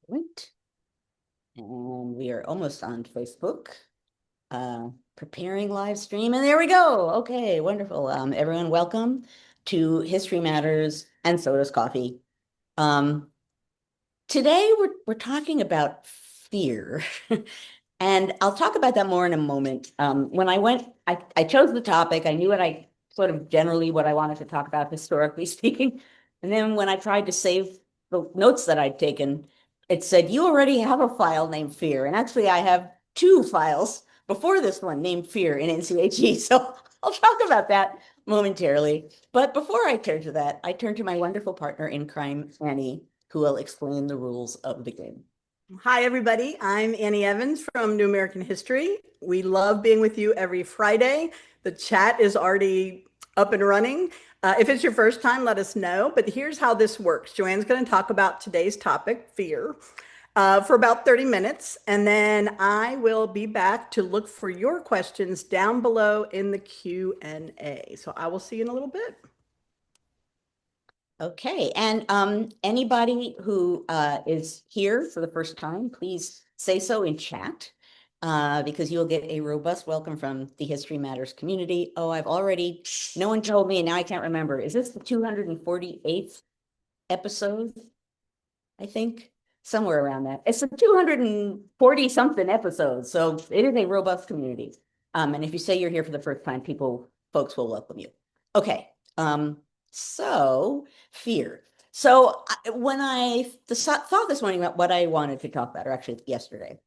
Right. And we are almost on Facebook, preparing live stream. And there we go. Okay, wonderful. Everyone, welcome to History Matters and So Does Coffee. Um, Today we're talking about fear. And I'll talk about that more in a moment. When I chose the topic. I knew sort of generally what I wanted to talk about, historically speaking. And then when I tried to save the notes that I'd taken, it said, you already have a file named Fear. And actually, I have two files before this one named Fear in NCHE. So I'll talk about that momentarily. But before I turn to that, I turn to my wonderful partner in crime, Annie, who will explain the rules of the game. Hi, everybody. I'm Annie Evans from New American History. We love being with you every Friday. The chat is already up and running. If it's your first time, let us know. But here's how this works. Joanne's going to talk about today's topic, fear, for about 30 minutes. And then I will be back to look for your questions down below in the Q&A. So I will see you in a little bit. Okay, and anybody who is here for the first time, please say so in chat, because you'll get a robust welcome from the History Matters community. Oh, no one told me, and now I can't remember. Is this the 248th episode? I think somewhere around that. It's a 240 something episode, so it is a robust community. And if you say you're here for the first time, folks will welcome you. Okay. So fear. So when I thought this morning about what I wanted to talk about, or actually yesterday,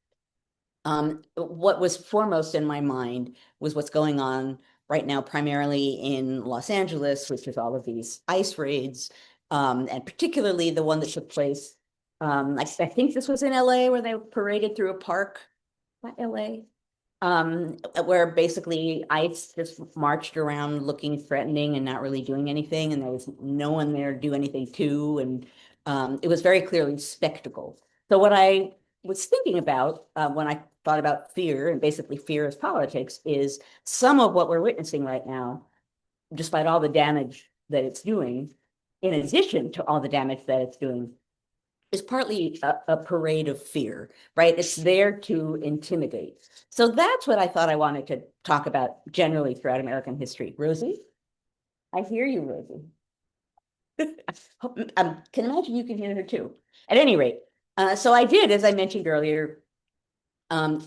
what was foremost in my mind was what's going on right now, primarily in Los Angeles, which is all of these ICE raids, and particularly the one that took place. I think this was in LA, where they paraded through a park. Not LA. Where basically ICE just marched around looking threatening and not really doing anything, and there was no one there to do anything to, and it was very clearly spectacle. So what I was thinking about when I thought about fear, and basically fear as politics, is some of what we're witnessing right now, despite all the damage that it's doing, in addition to all the damage that it's doing, is partly a parade of fear, right? It's there to intimidate. So that's what I thought I wanted to talk about generally throughout American history. Rosie, I hear you, Rosie. Can imagine you can hear her too. At any rate, so I did, as I mentioned earlier,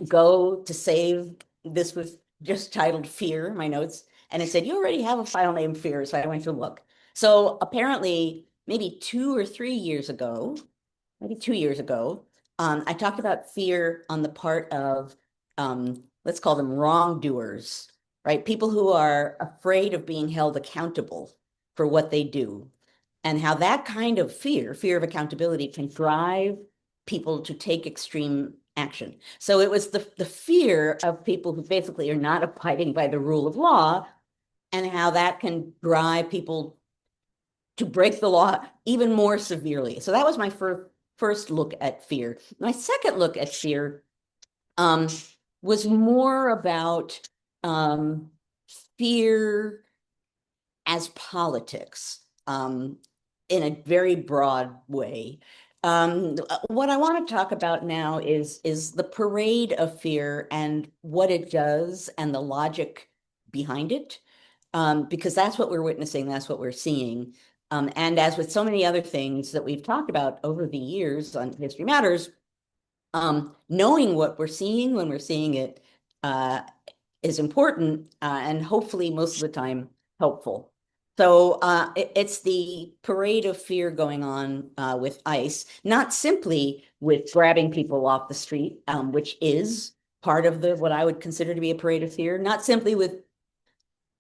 go to save. This was just titled Fear, my notes, and it said, you already have a file named Fear, so I went to look. So apparently, maybe 2 or 3 years ago, maybe 2 years ago, I talked about fear on the part of, let's call them wrongdoers, right? People who are afraid of being held accountable for what they do, and how that kind of fear of accountability, can drive people to take extreme action. So it was the fear of people who basically are not abiding by the rule of law, and how that can drive people to break the law even more severely. So that was my first look at fear. My second look at fear was more about fear as politics, in a very broad way. What I want to talk about now is the parade of fear and what it does and the logic behind it, because that's what we're witnessing, that's what we're seeing. And as with so many other things that we've talked about over the years on History Matters, knowing what we're seeing when we're seeing it is important, and hopefully most of the time helpful. So it's the parade of fear going on with ICE, not simply with grabbing people off the street, which is part of what I would consider to be a parade of fear, not simply with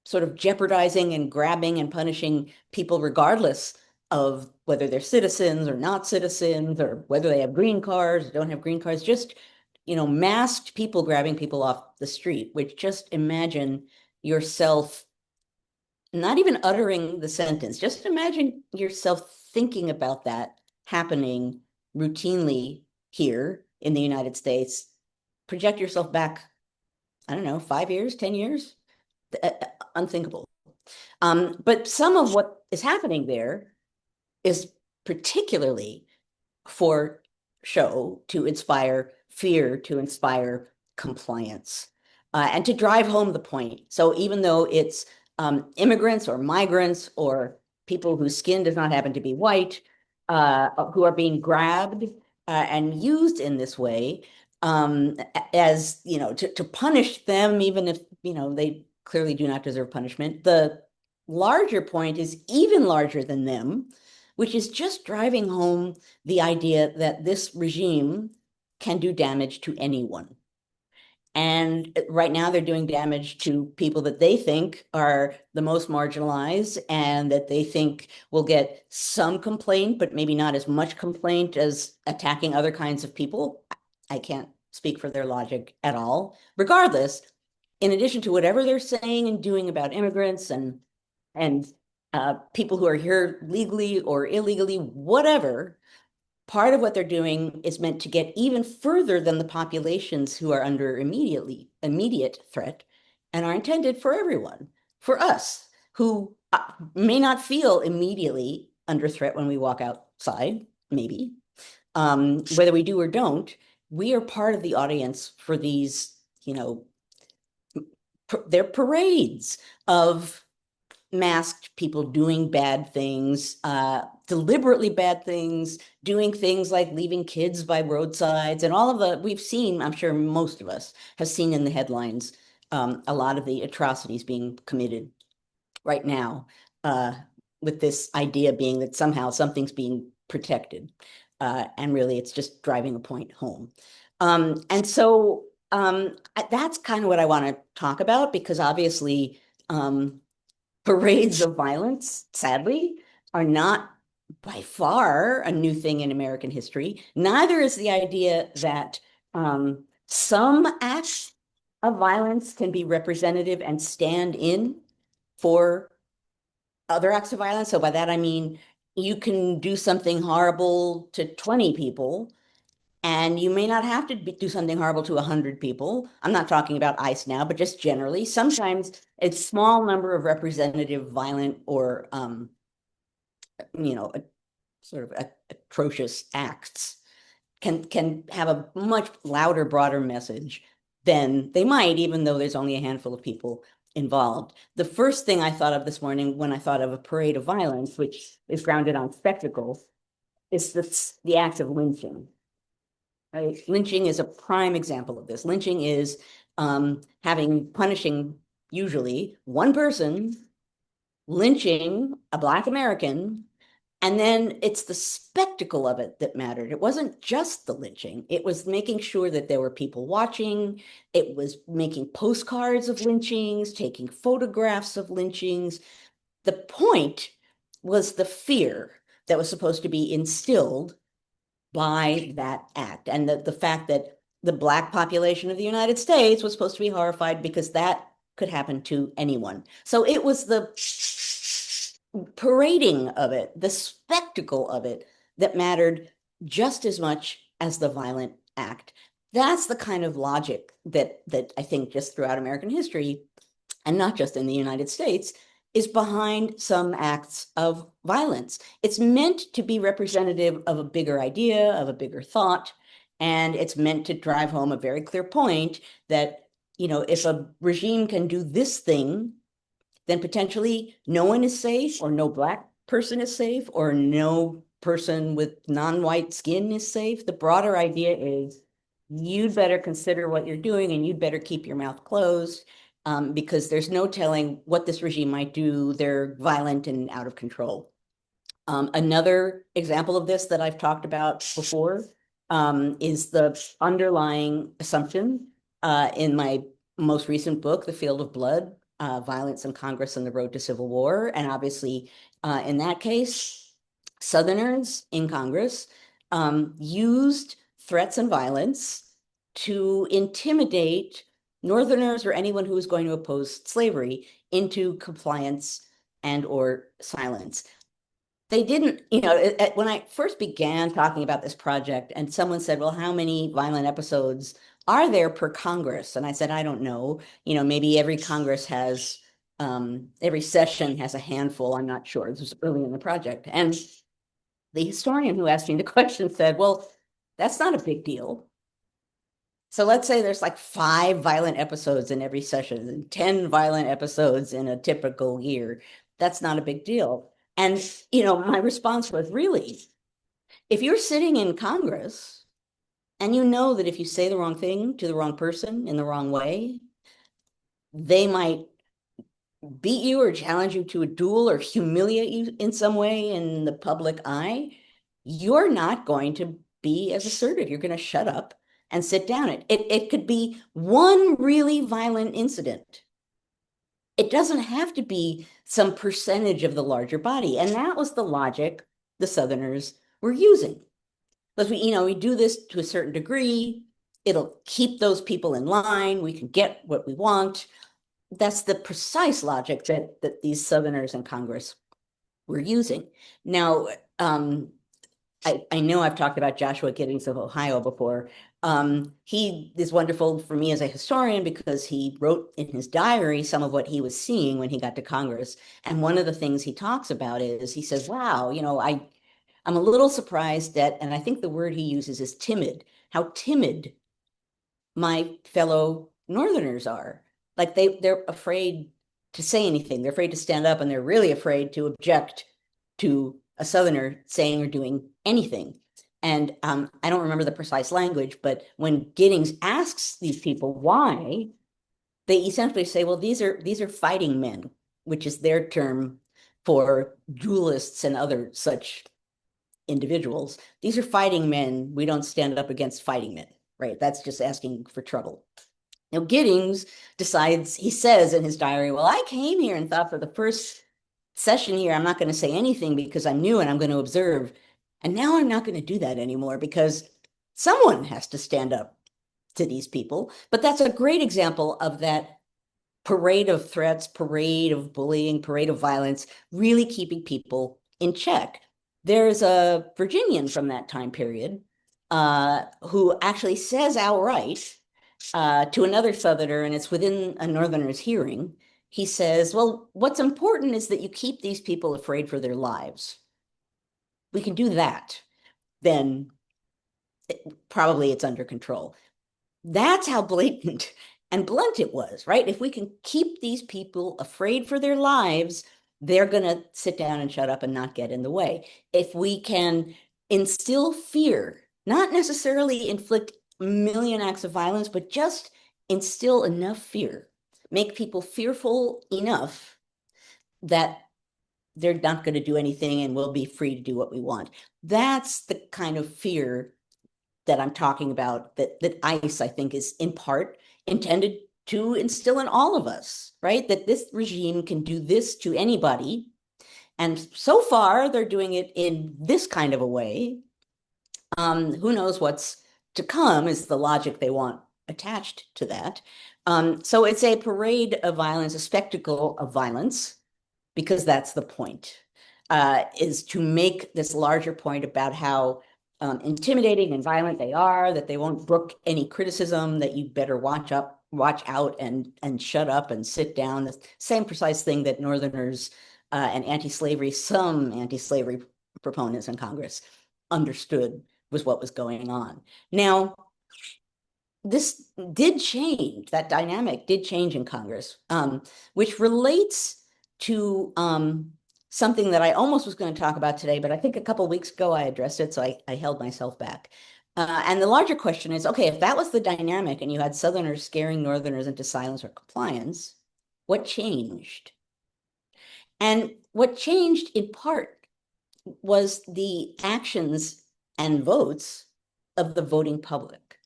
sort of jeopardizing and grabbing and punishing people regardless of whether they're citizens or not citizens, or whether they have green cards or don't have green cards, just, masked people grabbing people off the street, which, just imagine yourself not even uttering the sentence, just imagine yourself thinking about that happening routinely here in the United States. Project yourself back, I don't know, 5 years, 10 years, unthinkable. But some of what is happening there is particularly for show to inspire fear, to inspire compliance, and to drive home the point. So even though it's immigrants or migrants or people whose skin does not happen to be white, who are being grabbed and used in this way, as to punish them, even if they clearly do not deserve punishment. The larger point is even larger than them, which is just driving home the idea that this regime can do damage to anyone. And right now they're doing damage to people that they think are the most marginalized and that they think will get some complaint, but maybe not as much complaint as attacking other kinds of people. I can't speak for their logic at all. Regardless, in addition to whatever they're saying and doing about immigrants and people who are here legally or illegally, whatever, part of what they're doing is meant to get even further than the populations who are under immediate threat and are intended for everyone, for us who may not feel immediately under threat when we walk outside, maybe. Whether we do or don't, we are part of the audience for these, they're parades of masked people doing bad things, deliberately bad things, doing things like leaving kids by roadsides, and all of we've seen, I'm sure most of us have seen in the headlines, a lot of the atrocities being committed right now, with this idea being that somehow something's being protected. And really it's just driving a point home. And so that's kind of what I want to talk about, because obviously, parades of violence, sadly, are not by far a new thing in American history. Neither is the idea that some acts of violence can be representative and stand in for other acts of violence. So by that, I mean, you can do something horrible to 20 people, and you may not have to do something horrible to 100 people. I'm not talking about ICE now, but just generally, sometimes a small number of representative violent or, sort of atrocious acts can have a much louder, broader message than they might, even though there's only a handful of people involved. The first thing I thought of this morning when I thought of a parade of violence, which is grounded on spectacle, is the act of lynching. Right? Lynching is a prime example of this. Lynching is punishing usually one person, lynching a Black American, and then it's the spectacle of it that mattered. It wasn't just the lynching. It was making sure that there were people watching. It was making postcards of lynchings, taking photographs of lynchings. The point was the fear that was supposed to be instilled by that act, and the fact that the Black population of the United States was supposed to be horrified because that could happen to anyone. So it was the parading of it, the spectacle of it, that mattered just as much as the violent act. That's the kind of logic that I think just throughout American history, and not just in the United States, is behind some acts of violence. It's meant to be representative of a bigger idea, of a bigger thought, and it's meant to drive home a very clear point that, if a regime can do this thing, then potentially no one is safe, or no Black person is safe, or no person with non-white skin is safe. The broader idea is you'd better consider what you're doing and you'd better keep your mouth closed, because there's no telling what this regime might do. They're violent and out of control. Another example of this that I've talked about before is the underlying assumption in my most recent book, The Field of Blood, Violence in Congress and the Road to Civil War. And obviously, in that case, Southerners in Congress used threats and violence to intimidate Northerners or anyone who was going to oppose slavery into compliance and or silence. They didn't, when I first began talking about this project and someone said, well, how many violent episodes are there per Congress? And I said, I don't know. Maybe every Congress has, every session has a handful. I'm not sure. This was early in the project. And the historian who asked me the question said, well, That's not a big deal. So let's say there's like 5 violent episodes in every session and 10 violent episodes in a typical year. That's not a big deal. And, my response was really, if you're sitting in Congress and you know that if you say the wrong thing to the wrong person in the wrong way, they might beat you or challenge you to a duel or humiliate you in some way in the public eye, you're not going to be as assertive. You're going to shut up and sit down. It could be one really violent incident. It doesn't have to be some percentage of the larger body. And that was the logic the Southerners were using. Because we do this to a certain degree, it'll keep those people in line, we can get what we want. That's the precise logic that these Southerners in Congress were using. Now, I know I've talked about Joshua Giddings of Ohio before. He is wonderful for me as a historian because he wrote in his diary some of what he was seeing when he got to Congress. And one of the things he talks about is he says, wow, I'm a little surprised that, and I think the word he uses is timid, how timid my fellow Northerners are. Like they're afraid to say anything. They're afraid to stand up, and they're really afraid to object to a Southerner saying or doing anything. And I don't remember the precise language, but when Giddings asks these people why, they essentially say, well, these are fighting men, which is their term for duelists and other such individuals. These are fighting men. We don't stand up against fighting men, right? That's just asking for trouble. Now, Giddings decides, he says in his diary, well, I came here and thought for the first session here, I'm not going to say anything because I'm new and I'm going to observe. And now I'm not going to do that anymore because someone has to stand up to these people. But that's a great example of that parade of threats, parade of bullying, parade of violence, really keeping people in check. There's a Virginian from that time period who actually says outright to another Southerner, and it's within a Northerner's hearing, he says, well, what's important is that you keep these people afraid for their lives. We can do that, then probably it's under control. That's how blatant and blunt it was, right? If we can keep these people afraid for their lives, they're going to sit down and shut up and not get in the way. If we can instill fear, not necessarily inflict a million acts of violence, but just instill enough fear, make people fearful enough that they're not going to do anything and we'll be free to do what we want. That's the kind of fear that I'm talking about that ICE, I think, is in part intended to instill in all of us, right? That this regime can do this to anybody. And so far, they're doing it in this kind of a way. Who knows what's to come is the logic they want attached to that. So it's a parade of violence, a spectacle of violence, because that's the point, is to make this larger point about how intimidating and violent they are, that they won't brook any criticism, that you better watch out and shut up and sit down. The same precise thing that Northerners and some anti-slavery proponents in Congress understood was what was going on. Now, this did change, that dynamic did change in Congress, which relates to something that I almost was going to talk about today, but I think a couple of weeks ago I addressed it, so I held myself back. And the larger question is, okay, if that was the dynamic and you had Southerners scaring Northerners into silence or compliance, what changed? And what changed in part was the actions and votes of the voting public.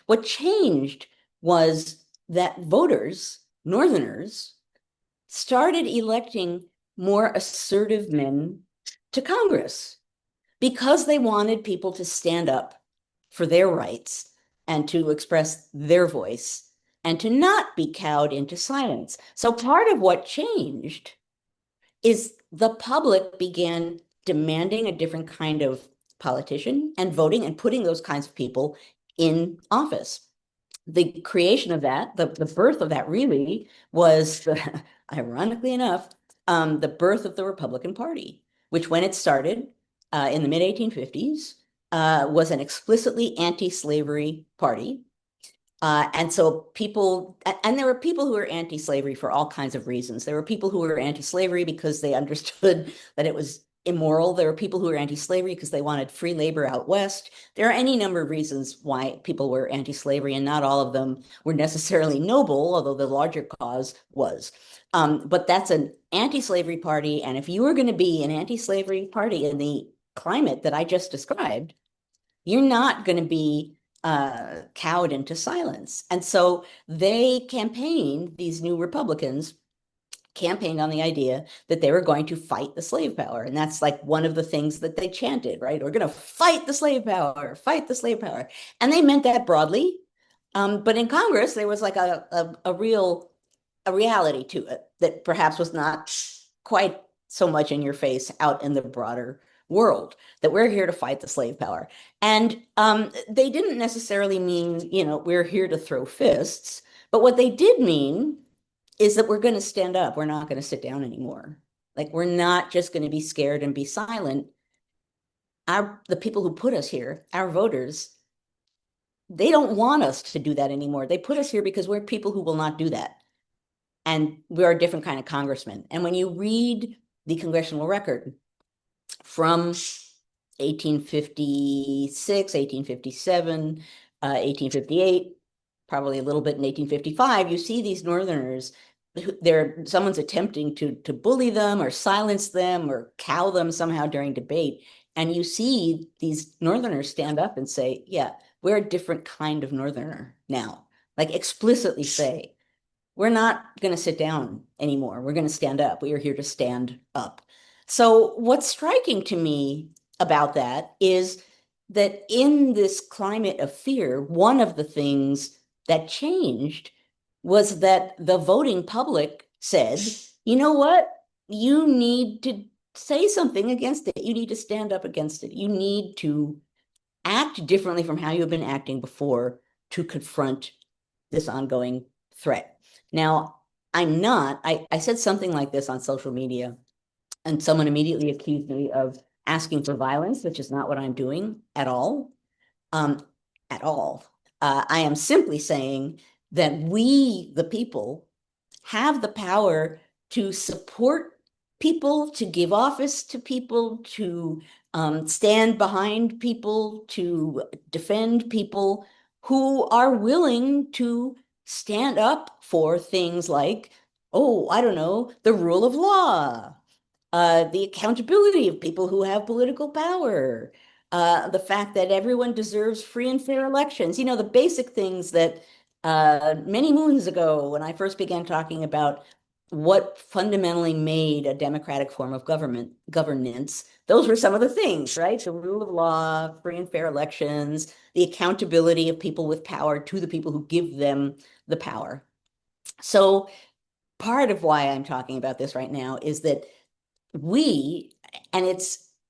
What changed was that voters, Northerners, started electing more assertive men to Congress because they wanted people to stand up for their rights and to express their voice and to not be cowed into silence. So part of what changed is the public began demanding a different kind of politician and voting and putting those kinds of people in office. The creation of that, the birth of that really was, ironically enough, the birth of the Republican Party, which when it started in the mid 1850s, was an explicitly anti-slavery party. And so people, and there were people who were anti-slavery for all kinds of reasons. There were people who were anti-slavery because they understood that it was immoral. There were people who were anti-slavery because they wanted free labor out west. There are any number of reasons why people were anti-slavery, and not all of them were necessarily noble, although the larger cause was. But that's an anti-slavery party, and if you were going to be an anti-slavery party in the climate that I just described, you're not going to be cowed into silence. And so they campaigned, these new Republicans campaigned on the idea that they were going to fight the slave power. And that's like one of the things that they chanted, right? We're going to fight the slave power, fight the slave power. And they meant that broadly. But in Congress, there was like a reality to it that perhaps was not quite so much in your face out in the broader world, that we're here to fight the slave power. And they didn't necessarily mean, we're here to throw fists. But what they did mean is that we're going to stand up. We're not going to sit down anymore. Like, we're not just going to be scared and be silent. The people who put us here, our voters, they don't want us to do that anymore. They put us here because we're people who will not do that. And we're a different kind of congressman. And when you read the congressional record from 1856, 1857, 1858, probably a little bit in 1855, you see these Northerners, someone's attempting to bully them or silence them or cow them somehow during debate. And you see these Northerners stand up and say, yeah, we're a different kind of Northerner now. Like, explicitly say, we're not going to sit down anymore. We're going to stand up. We are here to stand up. So what's striking to me about that is that in this climate of fear, one of the things that changed was that the voting public said, you know what? You need to say something against it. You need to stand up against it. You need to act differently from how you have been acting before to confront this ongoing threat. Now, I said something like this on social media, and someone immediately accused me of asking for violence, which is not what I'm doing at all. Um, at all. I am simply saying that we, the people, have the power to support people, to give office to people, to stand behind people, to defend people who are willing to stand up for things like, oh, I don't know, the rule of law, the accountability of people who have political power, the fact that everyone deserves free and fair elections, the basic things that many moons ago, when I first began talking about what fundamentally made a democratic form of governance, those were some of the things, right? The rule of law, free and fair elections, the accountability of people with power to the people who give them the power. So part of why I'm talking about this right now is that we, and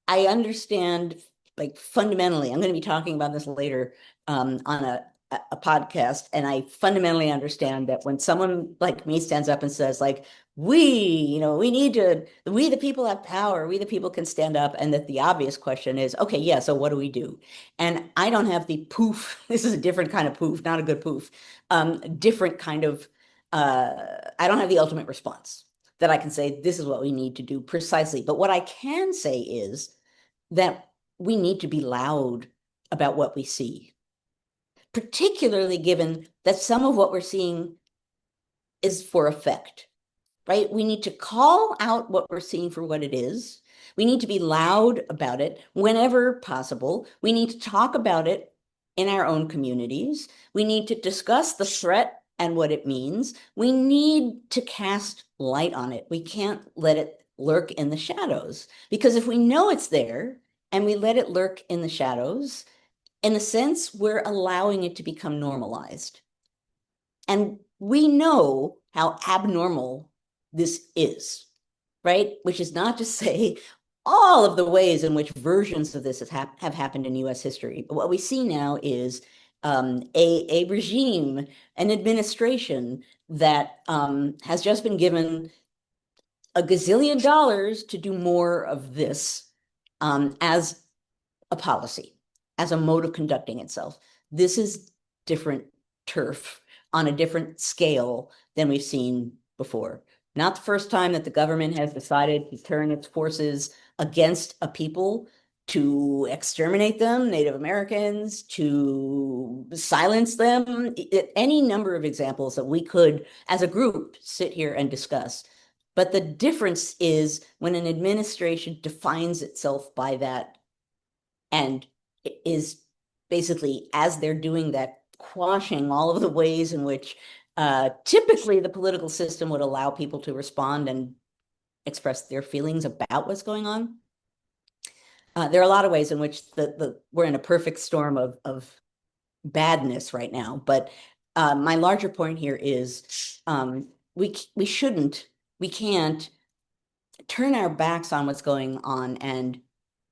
I understand, like, fundamentally, I'm going to be talking about this later on a podcast, and I fundamentally understand that when someone like me stands up and says, like, we the people have power, we the people can stand up, and that the obvious question is, okay, yeah, so what do we do? And I don't have the poof, this is a different kind of poof, not a good poof, different kind of, I don't have the ultimate response that I can say, this is what we need to do precisely. But what I can say is that we need to be loud about what we see, particularly given that some of what we're seeing is for effect, right? We need to call out what we're seeing for what it is. We need to be loud about it whenever possible. We need to talk about it in our own communities. We need to discuss the threat and what it means. We need to cast light on it. We can't let it lurk in the shadows, because if we know it's there and we let it lurk in the shadows, in a sense, we're allowing it to become normalized. And we know how abnormal this is, right? Which is not to say all of the ways in which versions of this have happened in US history. But what we see now is a regime, an administration that has just been given a gazillion dollars to do more of this as a policy. as a mode of conducting itself. This is different turf on a different scale than we've seen before. Not the first time that the government has decided to turn its forces against a people to exterminate them, Native Americans, to silence them, any number of examples that we could, as a group, sit here and discuss. But the difference is when an administration defines itself by that and is basically, as they're doing that, quashing all of the ways in which typically the political system would allow people to respond and express their feelings about what's going on. There are a lot of ways in which we're in a perfect storm of badness right now. But my larger point here is we can't turn our backs on what's going on and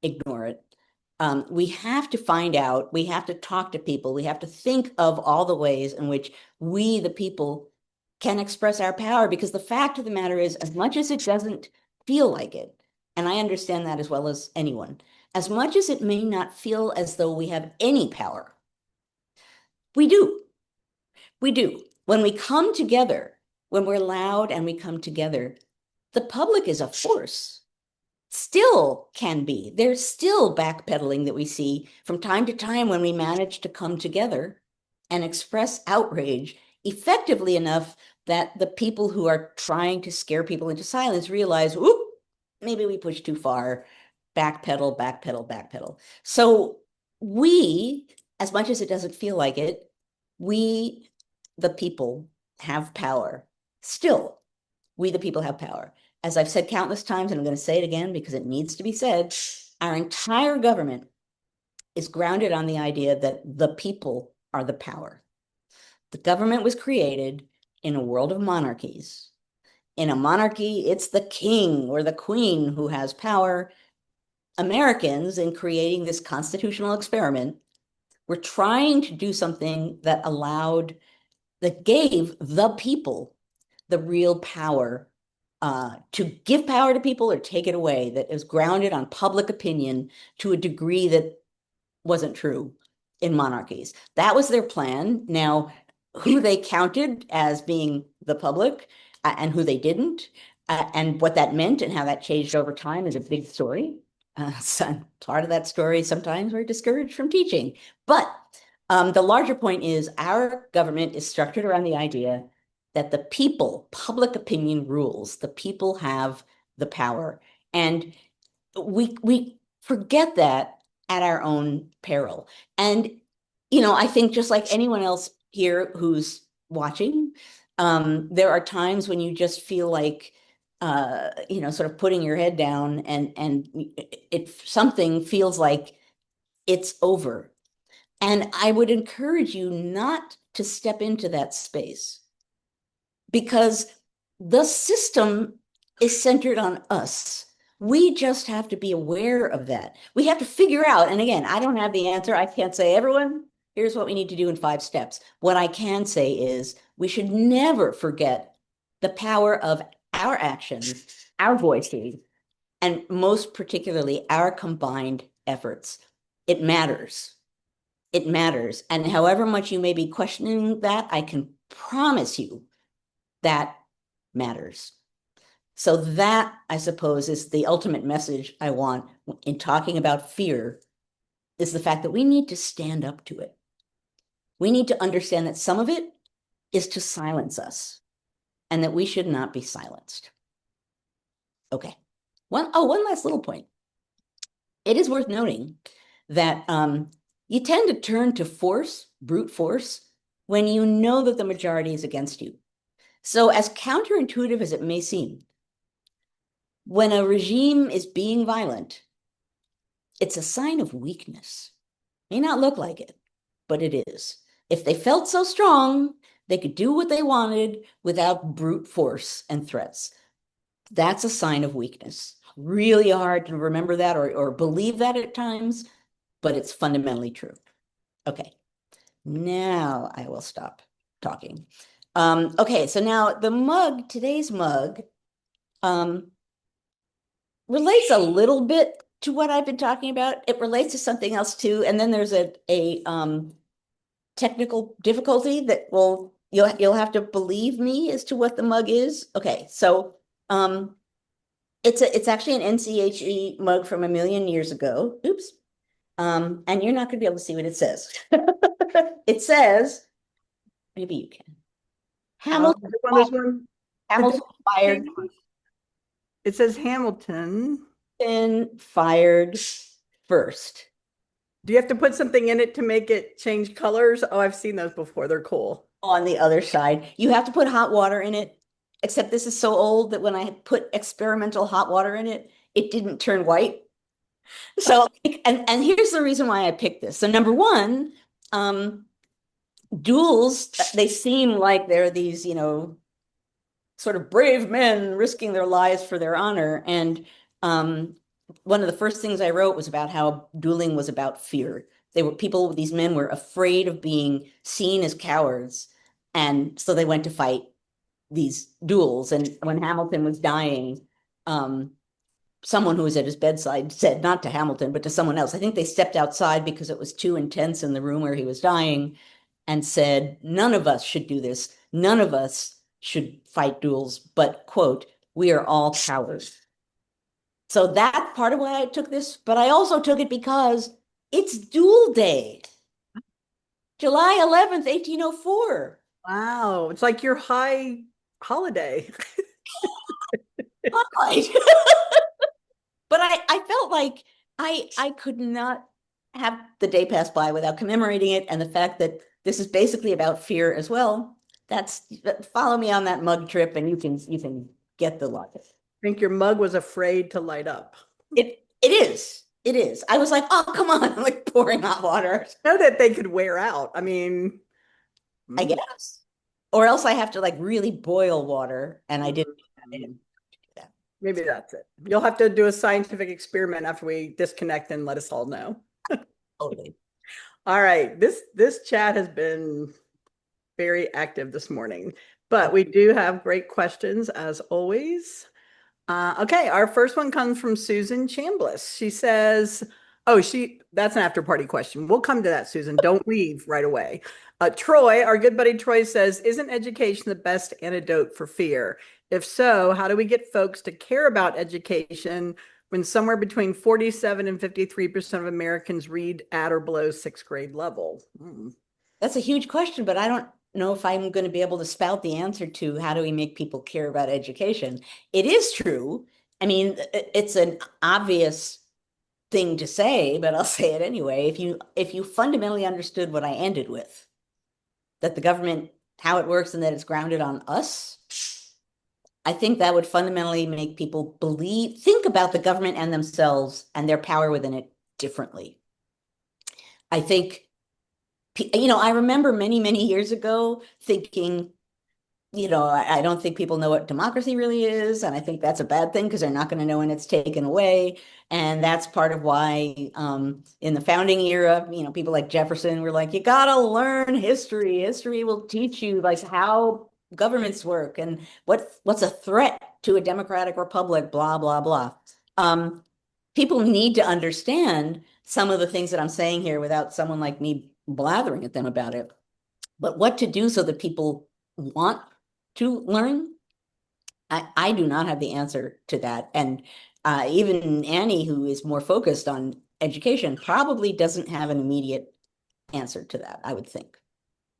ignore it. We have to find out, we have to talk to people, we have to think of all the ways in which we, the people, can express our power, because the fact of the matter is, as much as it doesn't feel like it, and I understand that as well as anyone, as much as it may not feel as though we have any power, we do. We do. When we come together, when we're loud and we come together, the public is a force. Still can be. There's still backpedaling that we see from time to time when we manage to come together and express outrage effectively enough that the people who are trying to scare people into silence realize, whoop, maybe we pushed too far, backpedal, backpedal, backpedal. So we, as much as it doesn't feel like it, we, the people, have power. Still, we, the people, have power. As I've said countless times, and I'm going to say it again because it needs to be said, our entire government is grounded on the idea that the people are the power. The government was created in a world of monarchies. In a monarchy, it's the king or the queen who has power. Americans, in creating this constitutional experiment, were trying to do something that gave the people the real power to give power to people or take it away, that is grounded on public opinion to a degree that wasn't true in monarchies. That was their plan. Now, who they counted as being the public and who they didn't, and what that meant and how that changed over time is a big story. So part of that story, sometimes we're discouraged from teaching. But the larger point is our government is structured around the idea that the people, public opinion rules, the people have the power. And we forget that at our own peril. And, I think just like anyone else here who's watching, there are times when you just feel like, sort of putting your head down and something feels like it's over. And I would encourage you not to step into that space, because the system is centered on us. We just have to be aware of that. We have to figure out, and again, I don't have the answer. I can't say, everyone, here's what we need to do in 5 steps. What I can say is we should never forget the power of our actions, our voices, and most particularly our combined efforts. It matters. It matters. And however much you may be questioning that, I can promise you that matters. So that, I suppose, is the ultimate message I want in talking about fear, is the fact that we need to stand up to it. We need to understand that some of it is to silence us and that we should not be silenced. Okay. One last little point. It is worth noting that you tend to turn to force, brute force, when you know that the majority is against you. So as counterintuitive as it may seem, when a regime is being violent, it's a sign of weakness. May not look like it, but it is. If they felt so strong, they could do what they wanted without brute force and threats. That's a sign of weakness. Really hard to remember that or believe that at times, but it's fundamentally true. Okay, now I will stop talking. Okay, so now today's mug, relates a little bit to what I've been talking about. It relates to something else too. And then there's a technical difficulty that will you'll have to believe me as to what the mug is. Okay, so it's actually an NCHE mug from a million years ago. Oops. And you're not going to be able to see what it says. It says, maybe you can. Hamilton, This one. Hamilton fired It says Hamilton. fired first. Do you have to put something in it to make it change colors? Oh, I've seen those before. They're cool. On the other side, you have to put hot water in it, except this is so old that when I put experimental hot water in it, it didn't turn white. So, and here's the reason why I picked this. So number one, duels, they seem like they're these, sort of brave men risking their lives for their honor. And one of the first things I wrote was about how dueling was about fear. These men were afraid of being seen as cowards. And so they went to fight these duels. And when Hamilton was dying, someone who was at his bedside said, not to Hamilton, but to someone else, I think they stepped outside because it was too intense in the room where he was dying, and said, none of us should do this. None of us should fight duels, but, quote, we are all cowards. So that's part of why I took this, but I also took it because it's Duel Day, July 11th, 1804. Wow. It's like your high holiday. Right. But I felt like I could not have the day pass by without commemorating it, and the fact that this is basically about fear as well. Follow me on that mug trip, and you can get the logic. I think your mug was afraid to light up. It is. It is. I was like, oh, come on. I'm like pouring hot water. I know that they could wear out. I mean, I guess. Or else I have to like really boil water, and I didn't do that. Maybe that's it. You'll have to do a scientific experiment after we disconnect and let us all know. Totally. All right. This chat has been very active this morning, but we do have great questions as always. Okay, our first one comes from Susan Chambliss. She says, that's an after party question. We'll come to that, Susan. Don't leave right away. Troy, our good buddy Troy says, isn't education the best antidote for fear? If so, how do we get folks to care about education when somewhere between 47 and 53% of Americans read at or below sixth grade level? That's a huge question, but I don't know if I'm going to be able to spout the answer to how do we make people care about education. It is true. I mean, it's an obvious thing to say, but I'll say it anyway. If you fundamentally understood what I ended with, that the government, how it works and that it's grounded on us, I think that would fundamentally make people think about the government and themselves and their power within it differently. I think, I remember many, many years ago thinking, I don't think people know what democracy really is. And I think that's a bad thing because they're not going to know when it's taken away. And that's part of why in the founding era, people like Jefferson were like, you got to learn history. History will teach you like how governments work and what's a threat to a democratic republic, blah, blah, blah. People need to understand some of the things that I'm saying here without someone like me blathering at them about it. But what to do so that people want to learn, I do not have the answer to that. And even Annie, who is more focused on education, probably doesn't have an immediate answer to that, I would think.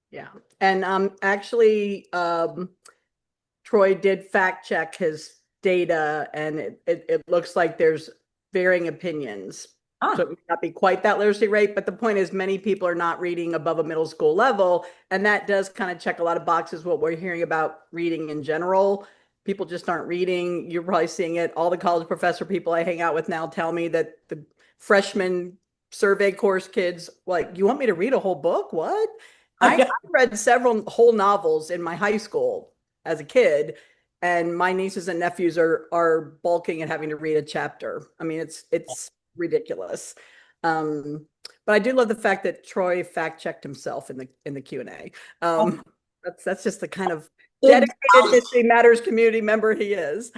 Yeah. And actually, Troy did fact check his data, and it looks like there's varying opinions. So it may not be quite that literacy rate, but the point is many people are not reading above a middle school level. And that does kind of check a lot of boxes, what we're hearing about reading in general. People just aren't reading. You're probably seeing it. All the college professor people I hang out with now tell me that the freshman survey course kids, like, you want me to read a whole book? What? I read several whole novels in my high school as a kid, and my nieces and nephews are bulking and having to read a chapter. I mean, it's ridiculous. But I do love the fact that Troy fact checked himself in the Q&A. That's just the kind of dedicated History Matters community member he is.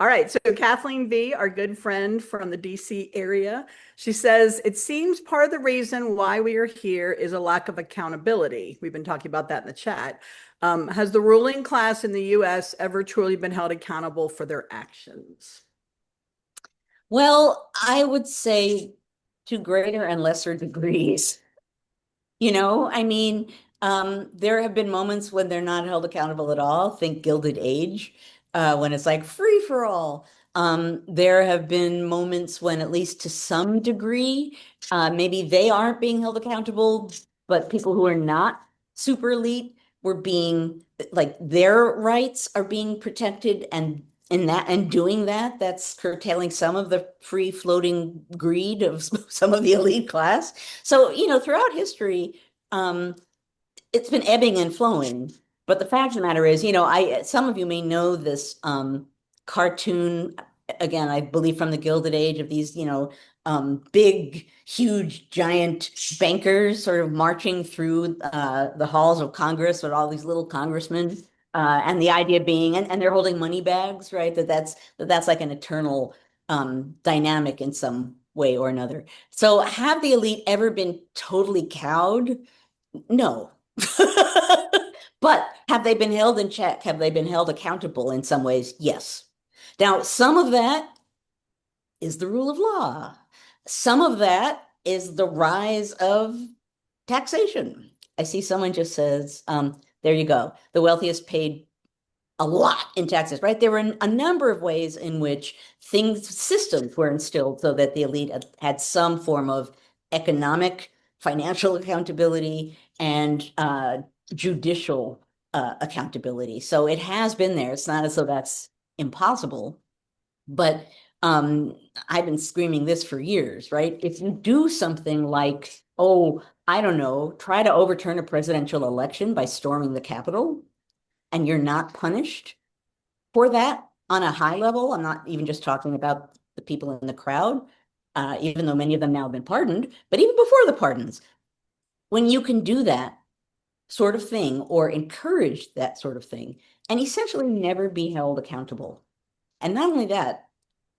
All right. So Kathleen V, our good friend from the DC area, she says, it seems part of the reason why we are here is a lack of accountability. We've been talking about that in the chat. Has the ruling class in the US ever truly been held accountable for their actions? Well, I would say to greater and lesser degrees. I mean, there have been moments when they're not held accountable at all. Think Gilded Age, when it's like free for all. There have been moments when, at least to some degree, maybe they aren't being held accountable, but people who are not super elite were being, like, their rights are being protected, and in that and doing that, that's curtailing some of the free floating greed of some of the elite class. So, throughout history, um, it's been ebbing and flowing. But the fact of the matter is, some of you may know this cartoon, again, I believe from the Gilded Age, of these, big, huge, giant bankers sort of marching through the halls of Congress with all these little congressmen. And the idea being, and they're holding money bags, right? That's like an eternal dynamic in some way or another. So have the elite ever been totally cowed? No. But have they been held in check? Have they been held accountable in some ways? Yes. Now, some of that is the rule of law. Some of that is the rise of taxation. I see someone just says, there you go. The wealthiest paid a lot in taxes, right? There were a number of ways in which systems were instilled so that the elite had some form of economic, financial accountability and judicial accountability. So it has been there. It's not as though that's impossible, but I've been screaming this for years, right? If you do something like, oh, I don't know, try to overturn a presidential election by storming the Capitol, and you're not punished for that on a high level, I'm not even just talking about the people in the crowd, even though many of them now have been pardoned, but even before the pardons, when you can do that sort of thing or encourage that sort of thing and essentially never be held accountable. And not only that,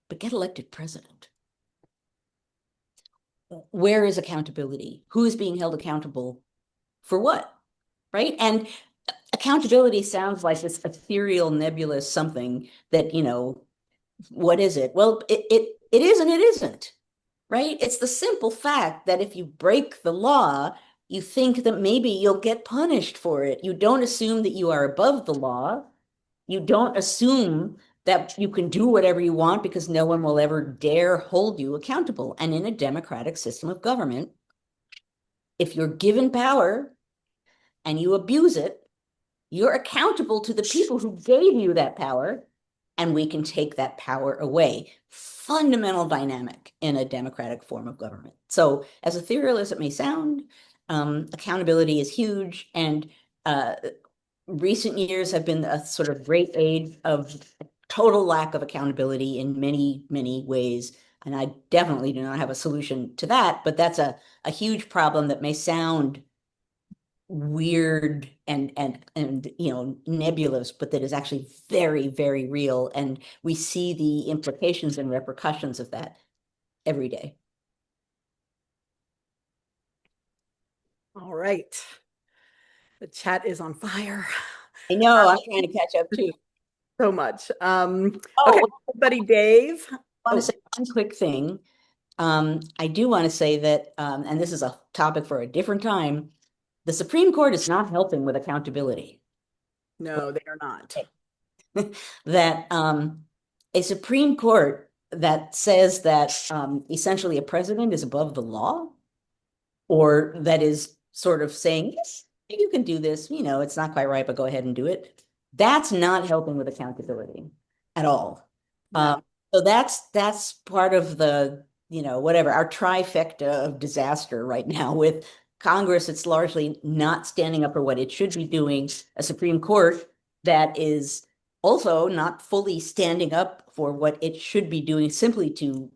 but get elected president. Where is accountability? Who is being held accountable for what? Right? And accountability sounds like this ethereal, nebulous something that, what is it? Well, it is and it isn't, right? It's the simple fact that if you break the law, you think that maybe you'll get punished for it. You don't assume that you are above the law. You don't assume that you can do whatever you want because no one will ever dare hold you accountable. And in a democratic system of government, if you're given power and you abuse it, you're accountable to the people who gave you that power, and we can take that power away. Fundamental dynamic in a democratic form of government. So, as ethereal as it may sound, accountability is huge, and recent years have been a sort of great age of total lack of accountability in many, many ways. And I definitely do not have a solution to that, but that's a huge problem that may sound weird and nebulous, but that is actually very, very real, and we see the implications and repercussions of that every day. All right. The chat is on fire. I know, I'm trying to catch up too. So much. Okay, Oh, buddy Dave. I want to say one quick thing. I do want to say that, and this is a topic for a different time, the Supreme Court is not helping with accountability. No, they are not. That a Supreme Court that says that essentially a president is above the law, or that is sort of saying, yes, you can do this, it's not quite right, but go ahead and do it. That's not helping with accountability at all. No. So that's part of the, whatever, our trifecta of disaster right now with Congress. It's largely not standing up for what it should be doing, a Supreme Court that is also not fully standing up for what it should be doing, simply to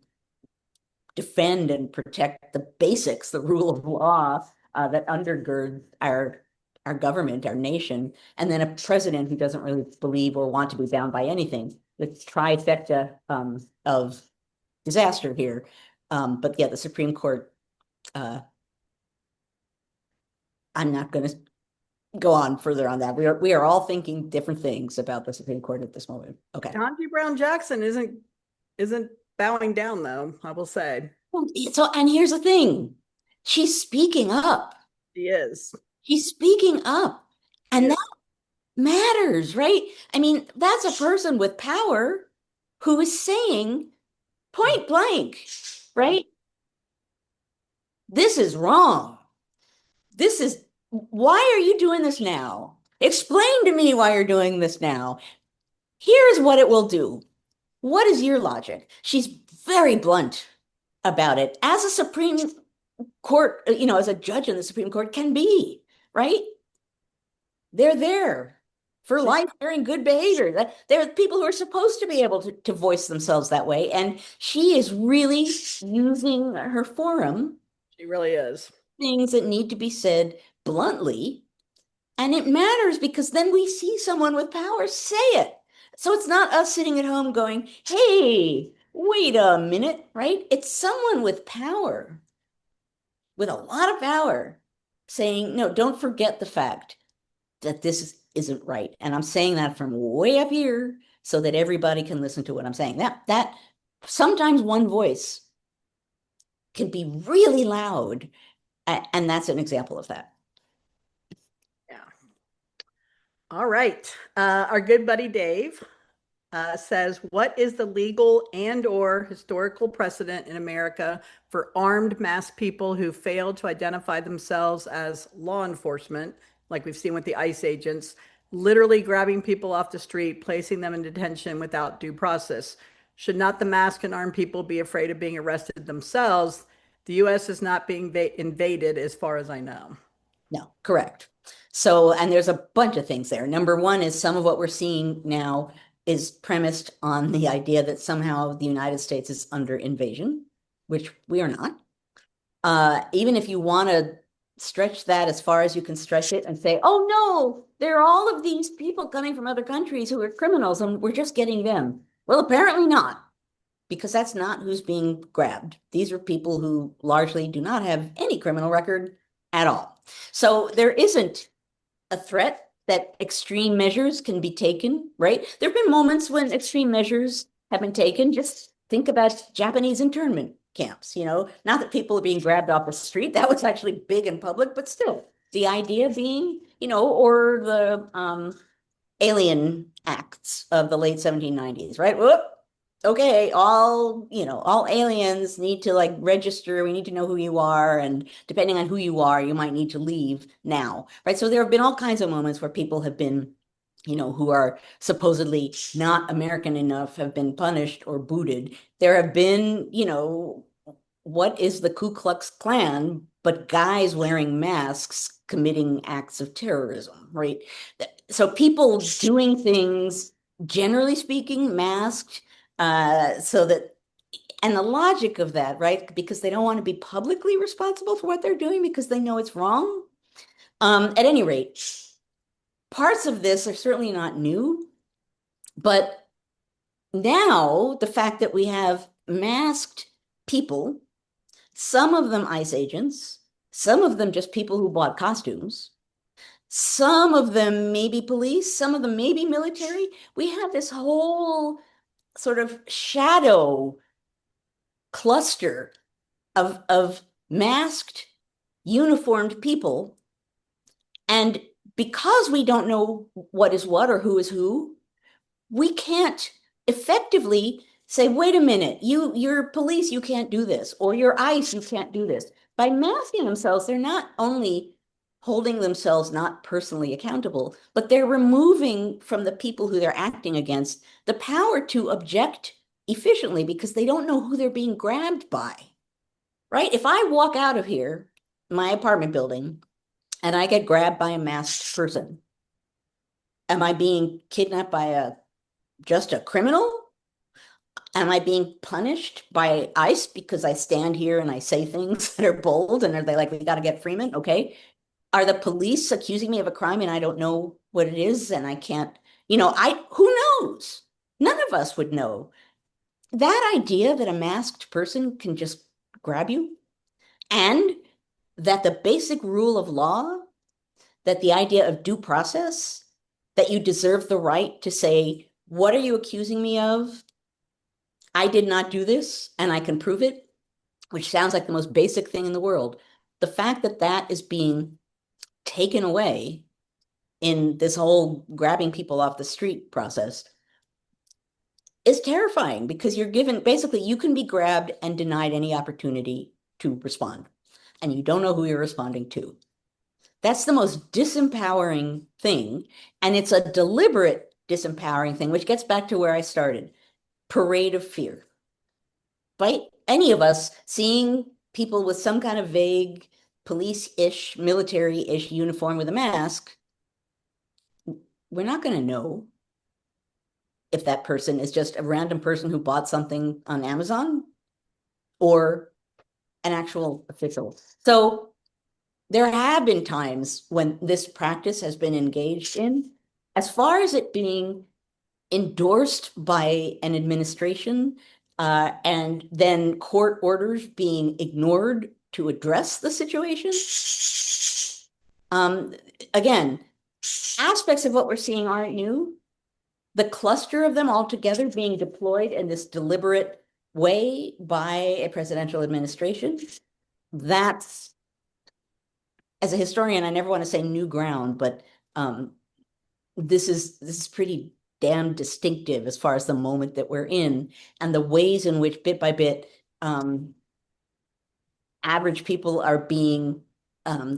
defend and protect the basics, the rule of law that undergird our government, our nation, and then a president who doesn't really believe or want to be bound by anything. the trifecta of disaster here. But yeah, the Supreme Court, I'm not going to go on further on that. We are all thinking different things about the Supreme Court at this moment. Okay. John G. Brown Jackson isn't bowing down though, I will say. So, and here's the thing. She's speaking up. He is. She's speaking up. He And is. that matters, right? I mean, that's a person with power who is saying point blank, right? This is wrong. Why are you doing this now? Explain to me why you're doing this now. Here's what it will do. What is your logic? She's very blunt about it, as a Supreme Court, as a judge in the Supreme Court can be, right? They're there for life. They're in good behavior. They're people who are supposed to be able to voice themselves that way. And she is really using her forum, She really is. things that need to be said bluntly. And it matters because then we see someone with power say it. So it's not us sitting at home going, hey, wait a minute, right? It's someone with power, with a lot of power, saying, no, don't forget the fact that this isn't right. And I'm saying that from way up here so that everybody can listen to what I'm saying. That sometimes one voice can be really loud, and that's an example of that. Yeah. All right. Our good buddy Dave says, what is the legal and or historical precedent in America for armed masked people who fail to identify themselves as law enforcement, like we've seen with the ICE agents, literally grabbing people off the street, placing them in detention without due process? Should not the masked and armed people be afraid of being arrested themselves? The U.S. is not being invaded as far as I know. No, correct. So, and there's a bunch of things there. Number one is some of what we're seeing now is premised on the idea that somehow the United States is under invasion, which we are not. Even if you want to stretch that as far as you can stretch it and say, oh no, there are all of these people coming from other countries who are criminals and we're just getting them. Well, apparently not, because that's not who's being grabbed. These are people who largely do not have any criminal record at all. So there isn't a threat that extreme measures can be taken, right? There have been moments when extreme measures have been taken. Just think about Japanese internment camps, not that people are being grabbed off the street. That was actually big in public, but still, the idea being, or the alien acts of the late 1790s, right? Whoop. Okay, all aliens need to register. We need to know who you are. And depending on who you are, you might need to leave now, right? So there have been all kinds of moments where people have been, who are supposedly not American enough have been punished or booted. There have been, what is the Ku Klux Klan, but guys wearing masks committing acts of terrorism, right? So people doing things, generally speaking, masked, so that, and the logic of that, right? Because they don't want to be publicly responsible for what they're doing because they know it's wrong. At any rate, parts of this are certainly not new, but now the fact that we have masked people, some of them ICE agents, some of them just people who bought costumes, some of them maybe police, some of them maybe military. We have this whole sort of shadow cluster of masked, uniformed people. And because we don't know what is what or who is who, we can't effectively say, wait a minute, you're police, you can't do this, or you're ICE, you can't do this. By masking themselves, they're not only holding themselves not personally accountable, but they're removing from the people who they're acting against the power to object efficiently because they don't know who they're being grabbed by, right? If I walk out of here, my apartment building, and I get grabbed by a masked person, am I being kidnapped by just a criminal? Am I being punished by ICE because I stand here and I say things that are bold and are they like, we got to get Freeman? Okay. Are the police accusing me of a crime and I don't know what it is and I can't, who knows? None of us would know. That idea that a masked person can just grab you, and that the basic rule of law, that the idea of due process, that you deserve the right to say, what are you accusing me of? I did not do this, and I can prove it, which sounds like the most basic thing in the world. The fact that that is being taken away in this whole grabbing people off the street process is terrifying, because you're given, basically, you can be grabbed and denied any opportunity to respond, and you don't know who you're responding to. That's the most disempowering thing. And it's a deliberate disempowering thing, which gets back to where I started. Parade of fear. Right? Any of us seeing people with some kind of vague police-ish, military-ish uniform with a mask, we're not going to know if that person is just a random person who bought something on Amazon or an actual official. So there have been times when this practice has been engaged in. As far as it being endorsed by an administration, and then court orders being ignored to address the situation, um, again, aspects of what we're seeing aren't new. The cluster of them all together being deployed in this deliberate way by a presidential administration, that's, as a historian, I never want to say new ground, but this is pretty damn distinctive as far as the moment that we're in, and the ways in which bit by bit average people are being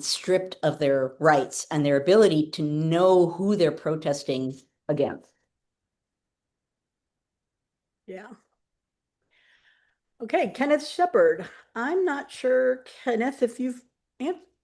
stripped of their rights and their ability to know who they're protesting against. Yeah. Okay, Kenneth Shepard. I'm not sure, Kenneth, if you've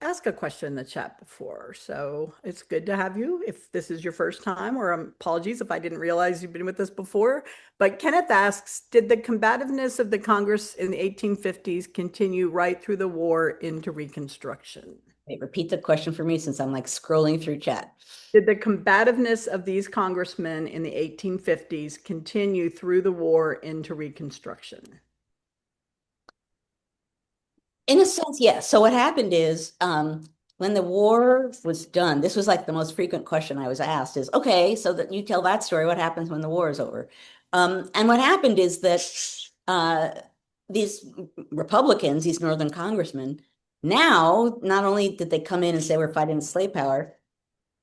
asked a question in the chat before. So it's good to have you if this is your first time, or apologies if I didn't realize you've been with us before. But Kenneth asks, did the combativeness of the Congress in the 1850s continue right through the war into Reconstruction? Wait, repeat the question for me, since I'm like scrolling through chat. Did the combativeness of these congressmen in the 1850s continue through the war into Reconstruction? In a sense, yes. So what happened is, when the war was done, this was like the most frequent question I was asked is, okay, so that you tell that story, what happens when the war is over? And what happened is that these Republicans, these Northern congressmen, now not only did they come in and say we're fighting the slave power,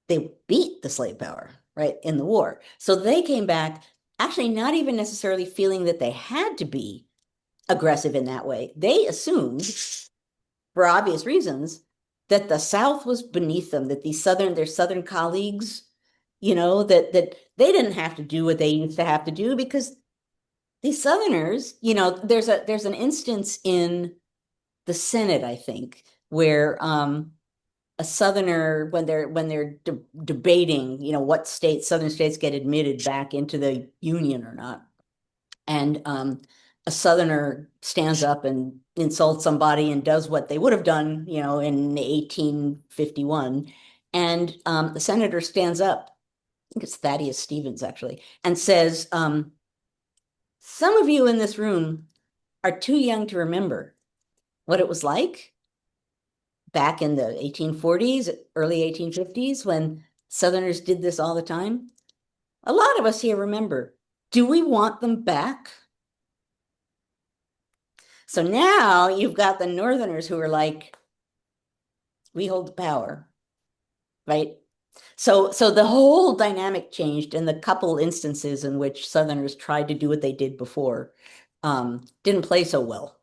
they beat the slave power, right, in the war. So they came back actually not even necessarily feeling that they had to be aggressive in that way. They assumed, for obvious reasons, that the South was beneath them, that their Southern colleagues, that they didn't have to do what they used to have to do, because these Southerners, there's an instance in the Senate, I think, where a Southerner, when they're debating, what Southern states get admitted back into the Union or not, and a Southerner stands up and insults somebody and does what they would have done, in 1851. And the senator stands up, I think it's Thaddeus Stevens actually, and says, some of you in this room are too young to remember what it was like back in the 1840s, early 1850s, when Southerners did this all the time. A lot of us here remember. Do we want them back? So now you've got the Northerners who are like, we hold the power, right? So the whole dynamic changed in the couple instances in which Southerners tried to do what they did before, didn't play so well,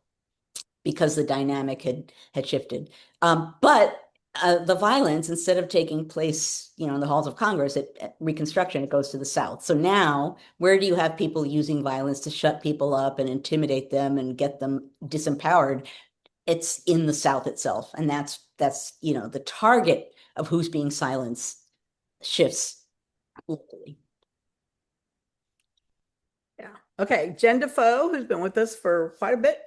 because the dynamic had shifted. But the violence, instead of taking place, in the halls of Congress at Reconstruction, it goes to the South. So now, where do you have people using violence to shut people up and intimidate them and get them disempowered? It's in the South itself, and that's the target of who's being silenced shifts locally. Yeah. Okay. Jen Defoe, who's been with us for quite a bit,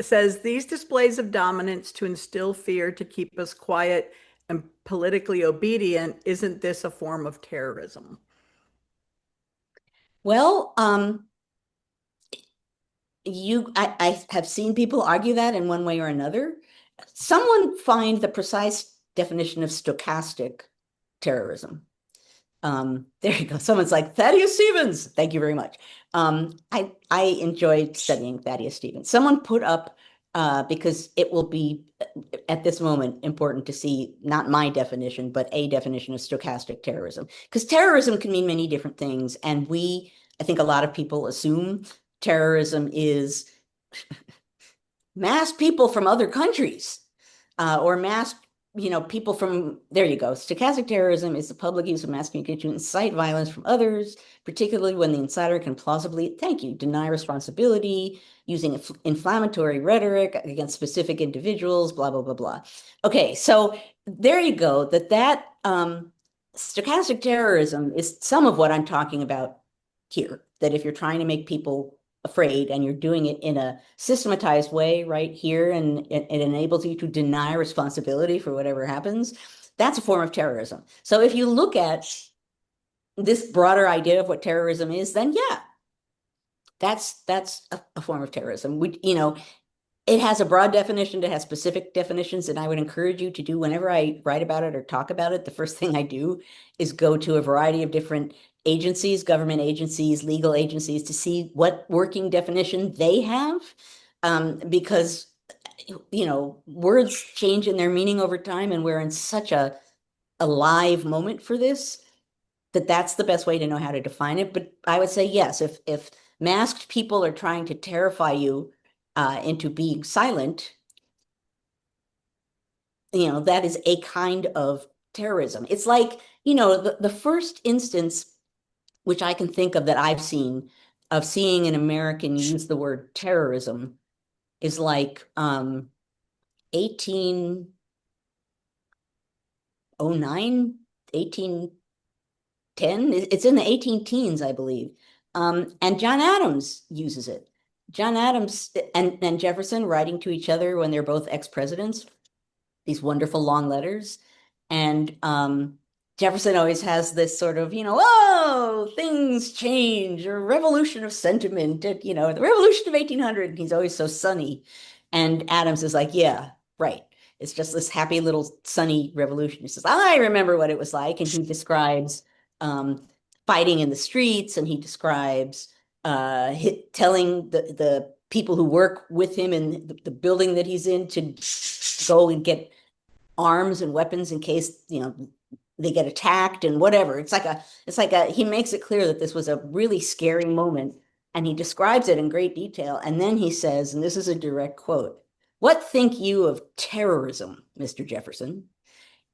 says these displays of dominance to instill fear to keep us quiet and politically obedient, isn't this a form of terrorism? Well, I have seen people argue that in one way or another. Someone find the precise definition of stochastic terrorism. There you go. Someone's like Thaddeus Stevens. Thank you very much. I enjoyed studying Thaddeus Stevens. Someone put up because it will be at this moment important to see not my definition, but a definition of stochastic terrorism. Because terrorism can mean many different things, and I think a lot of people assume terrorism is mass people from other countries or mass people from, there you go. Stochastic terrorism is the public use of mass communication to incite violence from others, particularly when the inciter can plausibly, thank you, deny responsibility, using inflammatory rhetoric against specific individuals, blah, blah, blah, blah. Okay, so there you go. That stochastic terrorism is some of what I'm talking about here. That if you're trying to make people afraid and you're doing it in a systematized way right here, and it enables you to deny responsibility for whatever happens, that's a form of terrorism. So if you look at this broader idea of what terrorism is, then yeah, that's a form of terrorism. It has a broad definition, it has specific definitions, and I would encourage you to do whenever I write about it or talk about it, the first thing I do is go to a variety of different agencies, government agencies, legal agencies, to see what working definition they have. Because, words change in their meaning over time, and we're in such a live moment for this, that's the best way to know how to define it. But I would say yes, if masked people are trying to terrify you into being silent, that is a kind of terrorism. It's like, the first instance, which I can think of that I've seen, of seeing an American use the word terrorism is like 1809, 1810. It's in the 18 teens, I believe. And John Adams uses it. John Adams and Jefferson writing to each other when they're both ex-presidents, these wonderful long letters. And Jefferson always has this sort of, oh, things change, or revolution of sentiment, the revolution of 1800. And he's always so sunny. And Adams is like, yeah, right. It's just this happy little sunny revolution. He says, I remember what it was like. And he describes fighting in the streets, and he describes telling the people who work with him in the building that he's in to go and get arms and weapons in case they get attacked and whatever. It's like he makes it clear that this was a really scary moment, and he describes it in great detail. And then he says, and this is a direct quote, "What think you of terrorism, Mr. Jefferson?"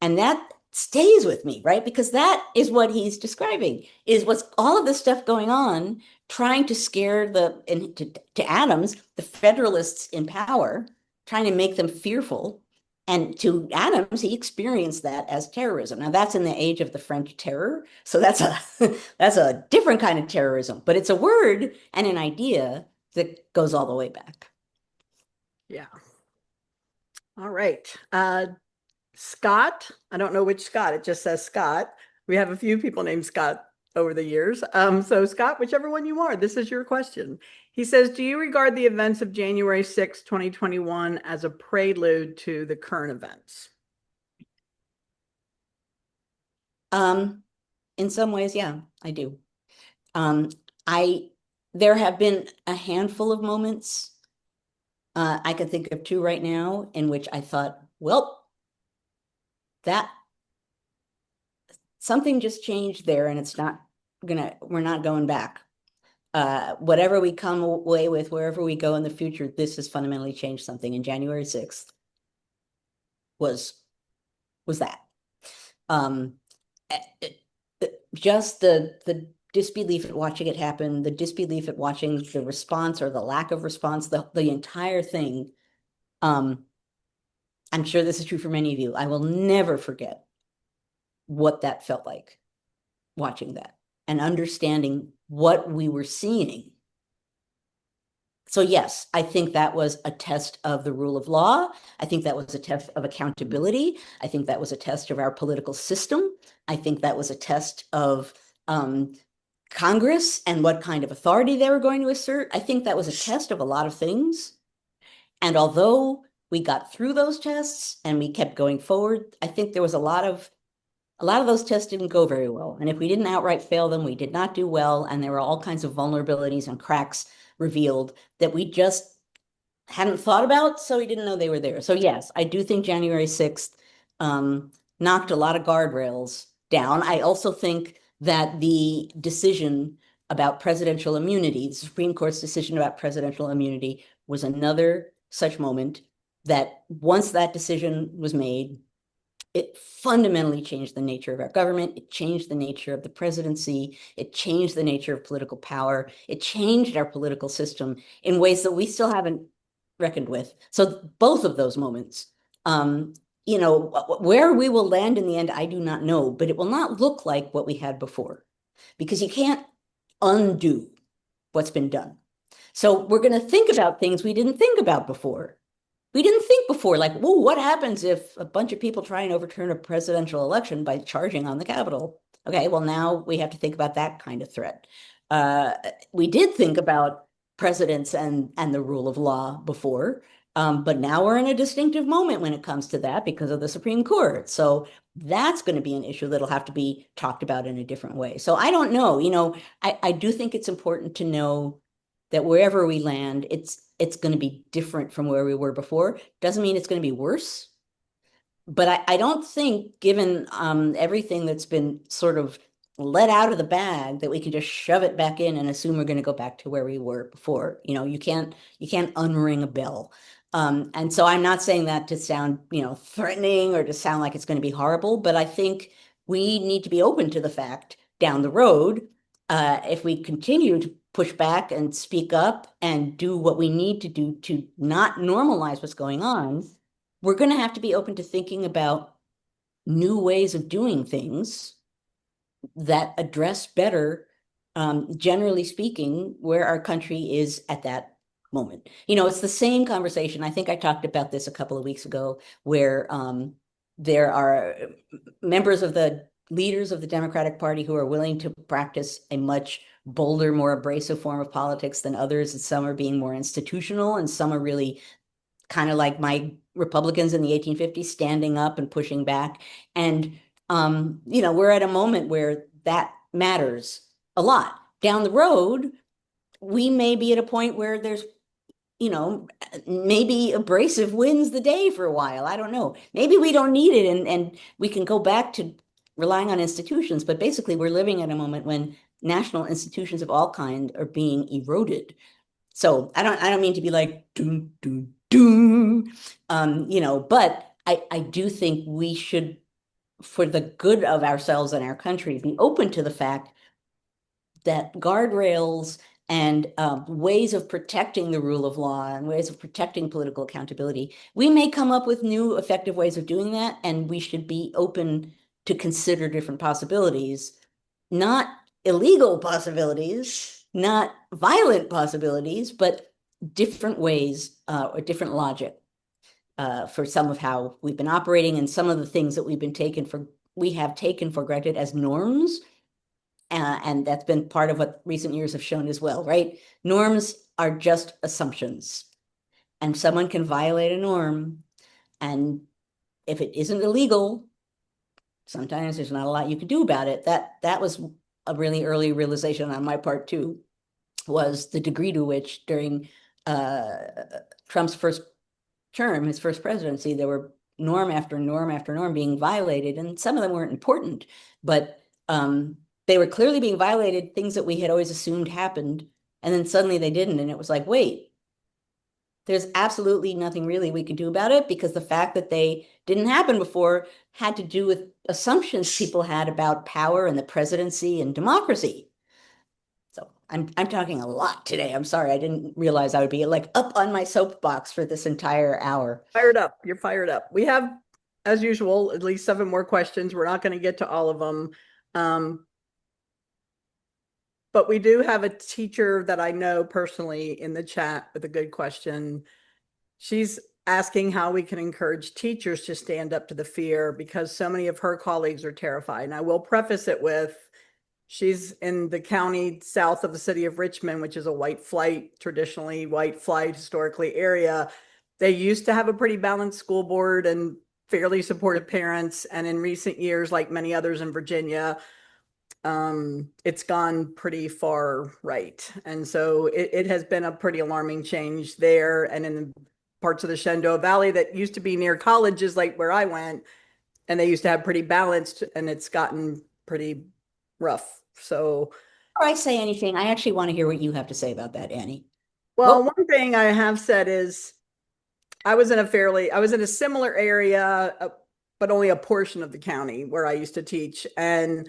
And that stays with me, right? Because that is what he's describing, is what's all of this stuff going on, trying to scare to Adams, the Federalists in power, trying to make them fearful. And to Adams, he experienced that as terrorism. Now that's in the age of the French Terror. So that's a different kind of terrorism, but it's a word and an idea that goes all the way back. Yeah. All right. Scott, I don't know which Scott, it just says Scott. We have a few people named Scott over the years. So Scott, whichever one you are, this is your question. He says, do you regard the events of January 6, 2021 as a prelude to the current events? In some ways, yeah, I do. There have been a handful of moments, I can think of two right now, in which I thought, well, that something just changed there, and we're not going back. Whatever we come away with, wherever we go in the future, this has fundamentally changed something. And January 6th was that. Just the disbelief at watching it happen, the disbelief at watching the response or the lack of response, the entire thing. I'm sure this is true for many of you. I will never forget what that felt like, watching that and understanding what we were seeing. So yes, I think that was a test of the rule of law. I think that was a test of accountability. I think that was a test of our political system. I think that was a test of Congress and what kind of authority they were going to assert. I think that was a test of a lot of things. And although we got through those tests and we kept going forward, I think there was a lot of those tests didn't go very well. And if we didn't outright fail them, we did not do well. And there were all kinds of vulnerabilities and cracks revealed that we just hadn't thought about, so we didn't know they were there. So yes, I do think January 6th knocked a lot of guardrails down. I also think that the decision about presidential immunity, the Supreme Court's decision about presidential immunity, was another such moment that once that decision was made, it fundamentally changed the nature of our government. It changed the nature of the presidency. It changed the nature of political power. It changed our political system in ways that we still haven't reckoned with. So both of those moments, you know, where we will land in the end, I do not know, but it will not look like what we had before because you can't undo what's been done. So we're going to think about things we didn't think about before. We didn't think before, like, whoa, what happens if a bunch of people try and overturn a presidential election by charging on the Capitol? Okay, well, now we have to think about that kind of threat. We did think about presidents and the rule of law before, but now we're in a distinctive moment when it comes to that because of the Supreme Court. So that's going to be an issue that'll have to be talked about in a different way. So I don't know, you know, I do think it's important to know that wherever we land, it's going to be different from where we were before. Doesn't mean it's going to be worse. But I don't think, given everything that's been sort of let out of the bag, that we can just shove it back in and assume we're going to go back to where we were before. You know, you can't unring a bell. And so I'm not saying that to sound, you know, threatening or to sound like it's going to be horrible, but I think we need to be open to the fact down the road, if we continue to push back and speak up and do what we need to do to not normalize what's going on, we're going to have to be open to thinking about new ways of doing things that address better, generally speaking, where our country is at that moment. You know, it's the same conversation. I think I talked about this a couple of weeks ago, where there are members of the leaders of the Democratic Party who are willing to practice a much bolder, more abrasive form of politics than others. And some are being more institutional, and some are really kind of like my Republicans in the 1850s, standing up and pushing back. And, you know, we're at a moment where that matters a lot. Down the road, we may be at a point where there's, you know, maybe abrasive wins the day for a while. I don't know. Maybe we don't need it and we can go back to relying on institutions. But basically, we're living at a moment when national institutions of all kind are being eroded. So I don't mean to be like doom, doom, doom, you know, but I do think we should, for the good of ourselves and our country, be open to the fact that guardrails and ways of protecting the rule of law and ways of protecting political accountability, we may come up with new effective ways of doing that, and we should be open to consider different possibilities, not illegal possibilities, not violent possibilities, but different ways or different logic for some of how we've been operating and some of the things that we have taken for granted as norms. And that's been part of what recent years have shown as well, right? Norms are just assumptions, and someone can violate a norm, and if it isn't illegal, sometimes there's not a lot you can do about it. That was a really early realization on my part too, was the degree to which during Trump's first term, his first presidency, there were norm after norm after norm being violated, and some of them weren't important, but they were clearly being violated, things that we had always assumed happened, and then suddenly they didn't, and it was like, wait, there's absolutely nothing really we could do about it, because the fact that they didn't happen before had to do with assumptions people had about power and the presidency and democracy. So I'm talking a lot today. I'm sorry. I didn't realize I would be like up on my soapbox for this entire hour. Fired up. You're fired up. We have, as usual, at least 7 more questions. We're not going to get to all of them. But we do have a teacher that I know personally in the chat with a good question. She's asking how we can encourage teachers to stand up to the fear because so many of her colleagues are terrified. And I will preface it with, She's in the county south of the city of Richmond, which is a white flight, traditionally white flight, historically area. They used to have a pretty balanced school board and fairly supportive parents. And in recent years, like many others in Virginia, it's gone pretty far right. And so it has been a pretty alarming change there. And in parts of the Shenandoah Valley that used to be near colleges, like where I went, and they used to have pretty balanced, and it's gotten pretty rough. So, Before I say anything, I actually want to hear what you have to say about that, Annie. What? well, one thing I have said is I was in a similar area, but only a portion of the county where I used to teach. And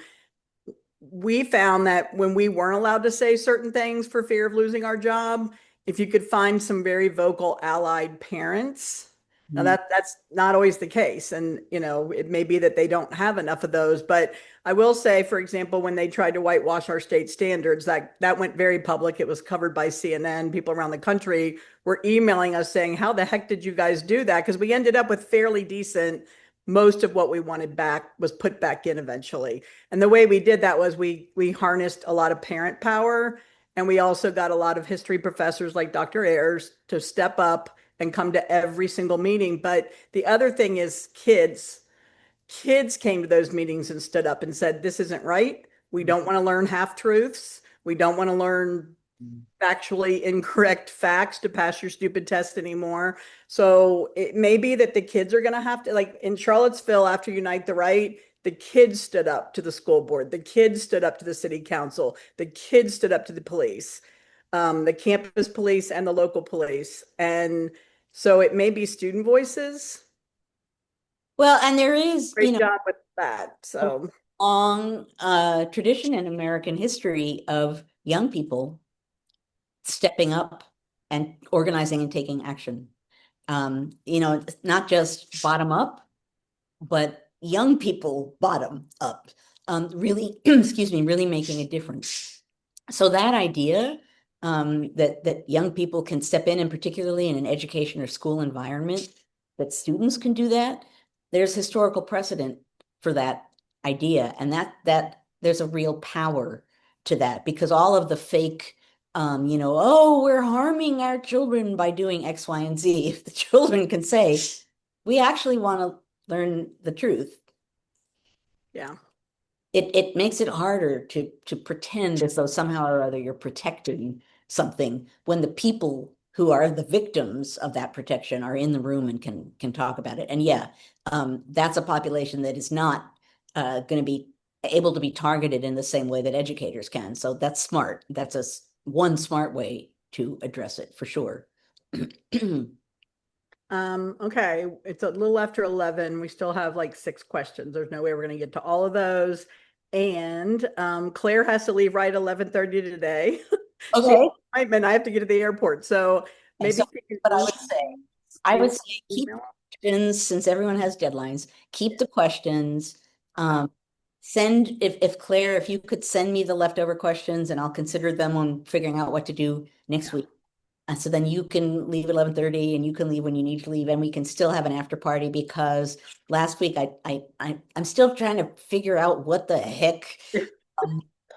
we found that when we weren't allowed to say certain things for fear of losing our job, if you could find some very vocal allied parents, now that's not always the case. And, it may be that they don't have enough of those, but I will say, for example, when they tried to whitewash our state standards, that went very public. It was covered by CNN. People around the country were emailing us saying, how the heck did you guys do that? Because we ended up with fairly decent, most of what we wanted back was put back in eventually. And the way we did that was we harnessed a lot of parent power, and we also got a lot of history professors like Dr. Ayers to step up and come to every single meeting. But the other thing is kids came to those meetings and stood up and said, this isn't right. We don't want to learn half truths. We don't want to learn factually incorrect facts to pass your stupid test anymore. So it may be that the kids are going to have to, like in Charlottesville, after Unite the Right, the kids stood up to the school board, the kids stood up to the city council, the kids stood up to the police, the campus police and the local police. And so it may be student voices. Well, and there is, Great job with that. a So long tradition in American history of young people stepping up and organizing and taking action. It's not just bottom up, but young people bottom up, really, excuse me, really making a difference. So that idea that young people can step in, and particularly in an education or school environment, that students can do that, there's historical precedent for that idea, and that there's a real power to that, because all of the fake oh, we're harming our children by doing X, Y, and Z. If the children can say, we actually want to learn the truth, yeah. it makes it harder to pretend as though somehow or other you're protecting something when the people who are the victims of that protection are in the room and can talk about it. And yeah, that's a population that is not going to be able to be targeted in the same way that educators can. So that's smart. That's one smart way to address it for sure. Okay, it's a little after 11. We still have like 6 questions. There's no way we're going to get to all of those. And Claire has to leave right 11:30 today. She has Okay. an appointment. I have to get to the airport. So maybe So she can what I would say keep email. questions, since everyone has deadlines, keep the questions. Send, if Claire, if you could send me the leftover questions, and I'll consider them on figuring out what to do next week. And so then you can leave at 11:30 and you can leave when you need to leave, and we can still have an after party, because last week I'm still trying to figure out what the heck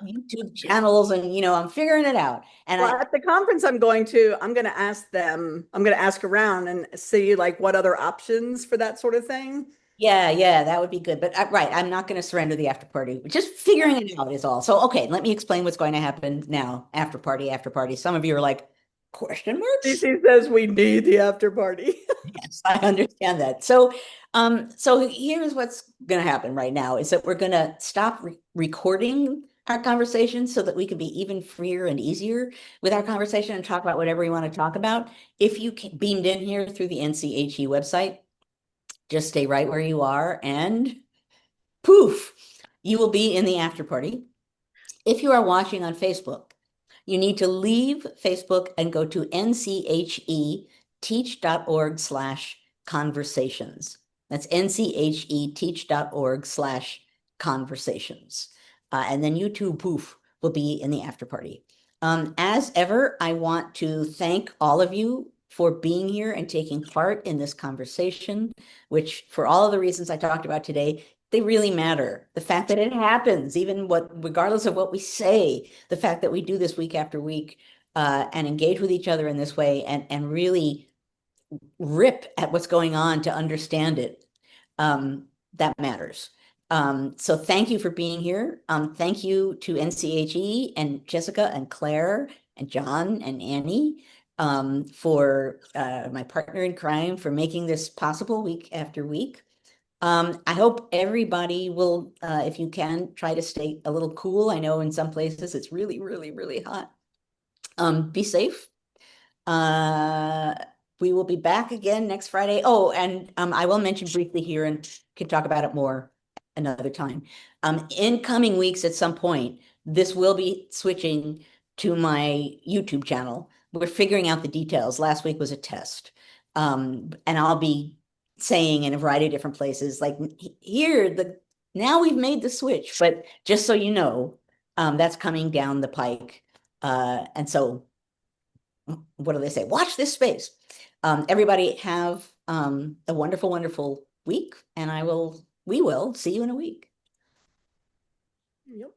YouTube channels, and I'm figuring it out. And Well, at the conference I'm going to, I'm going to ask them, I'm going to ask around and see like what other options for that sort of thing. yeah, that would be good. But right, I'm not going to surrender the after party. Just figuring it out is all. So okay, let me explain what's going to happen now. After party, after party. Some of you are like, question marks? CC says we need the after party. Yes, I understand that. So here's what's going to happen right now is that we're going to stop recording our conversation so that we can be even freer and easier with our conversation and talk about whatever we want to talk about. If you beamed in here through the NCHE website, just stay right where you are, and poof, you will be in the after party. If you are watching on Facebook, you need to leave Facebook and go to ncheteach.org/conversations. That's ncheteach.org/conversations. And then you too, poof, will be in the after party. As ever, I want to thank all of you for being here and taking part in this conversation, which for all of the reasons I talked about today, they really matter. The fact that it happens, even regardless of what we say, the fact that we do this week after week, and engage with each other in this way and really rip at what's going on to understand it, that matters. So thank you for being here. Thank you to NCHE and Jessica and Claire and John and Annie, for my partner in crime, for making this possible week after week. I hope everybody will, if you can, try to stay a little cool. I know in some places it's really, really, really hot. Be safe. Uh, we will be back again next Friday. Oh, and I will mention briefly here and can talk about it more another time. In coming weeks at some point, this will be switching to my YouTube channel. We're figuring out the details. Last week was a test. And I'll be saying in a variety of different places, like here, now we've made the switch, but just so you know, that's coming down the pike. And so what do they say? Watch this space. Everybody have a wonderful, wonderful week, and we will see you in a week. Yep.